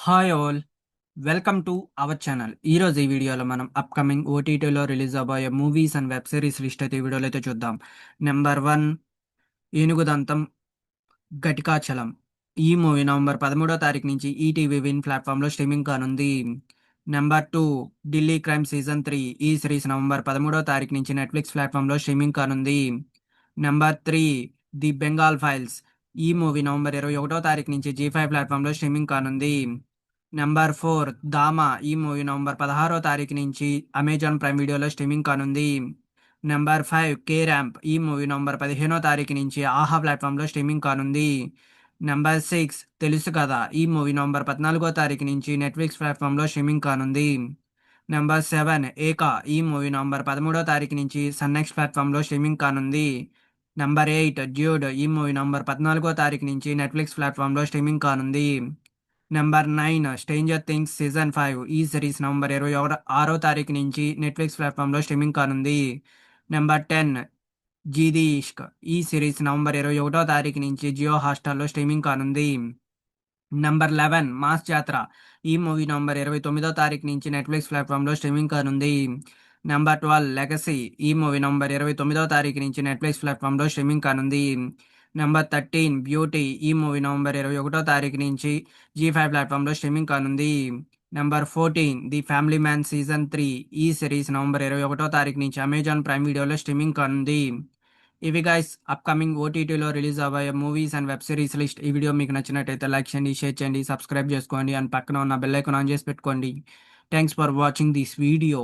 Hi all, welcome to our channel. ఈరోజు ఈ వీడియోలో మనం అప్కమింగ్ ఓటీటీలో రిలీజ్ అవబోయే movies and web series list అయితే ఈ వీడియోలో అయితే చూద్దాం. నెంబర్ 1, ఏనుగుదంతం ఘటికాచలం. ఈ మూవీ నవంబర్ 13వ తారీఖు నుంచి ఈటీవీ విన్ ప్లాట్ఫామ్లో స్ట్రీమింగ్ కానుంది. Number 2, Delhi crime season 3. ఈ సిరీస్ నవంబర్ 13వ తారీఖు నుంచి నెట్ఫ్లిక్స్ ప్లాట్ఫామ్లో స్ట్రీమింగ్ కానుంది. Number 3, the Bengal files. ఈ మూవీ నవంబర్ 21వ తారీఖు నుంచి జీ5 ప్లాట్ఫామ్లో స్ట్రీమింగ్ కానుంది. నెంబర్ 4, దామా. ఈ మూవీ నవంబర్ 16వ తారీఖు నుంచి అమెజాన్ ప్రైమ్ వీడియోలో స్ట్రీమింగ్ కానుంది. Number 5, K ramp. ఈ మూవీ నవంబర్ 15వ తారీఖు నుంచి ఆహా ప్లాట్ఫామ్లో స్ట్రీమింగ్ కానుంది. నెంబర్ 6, తెలుసు కదా. ఈ మూవీ నవంబర్ 14వ తారీఖు నుంచి నెట్ఫ్లిక్స్ ప్లాట్ఫామ్లో స్ట్రీమింగ్ కానుంది. నెంబర్ 7, ఏక. ఈ మూవీ నవంబర్ 13వ తారీఖు నుంచి సన్నెక్స్ ప్లాట్ఫామ్లో స్ట్రీమింగ్ కానుంది. Number 8, dude. ఈ మూవీ నవంబర్ 14వ తారీఖు నుంచి నెట్ఫ్లిక్స్ ప్లాట్ఫామ్లో స్ట్రీమింగ్ కానుంది. Number 9, stranger things season 5. ఈ సిరీస్ నవంబర్ 26వ తారీఖు నుంచి నెట్ఫ్లిక్స్ ప్లాట్ఫామ్లో స్ట్రీమింగ్ కానుంది. నెంబర్ 10, జీదీ ఇష్క్. ఈ సిరీస్ నవంబర్ 21వ తారీఖు నుంచి జియో హాట్‌స్టార్‌లో స్ట్రీమింగ్ కానుంది. నంబర్ 11, మాస్ జాతర. ఈ మూవీ నవంబర్ 29వ తారీఖు నుంచి నెట్ఫ్లిక్స్ ప్లాట్ఫామ్లో స్ట్రీమింగ్ కానుంది. Number 12, legacy. ఈ మూవీ నవంబర్ 29వ తారీఖు నుంచి నెట్ఫ్లిక్స్ ప్లాట్ఫామ్లో స్ట్రీమింగ్ కానుంది. Number 13, beauty. ఈ మూవీ నవంబర్ 21వ తారీఖు నుంచి జీ5 ప్లాట్ఫామ్లో స్ట్రీమింగ్ కానుంది. Number 14, the family man season 3. ఈ సిరీస్ నవంబర్ 21వ తారీఖు నుంచి అమెజాన్ ప్రైమ్ వీడియోలో స్ట్రీమింగ్ కానుంది. ఇవి గైస్ అప్కమింగ్ ఓటీటీలో రిలీజ్ అవ్వే movies and web series list. ఈ వీడియో మీకు నచ్చినట్టయితే లైక్ చేయండి, షేర్ చేయండి, సబ్స్క్రైబ్ చేసుకోండి అండ్ పక్కన ఉన్న బెల్ ఐకాన్ ఆన్ చేసి పెట్టుకోండి. Thanks for watching this video.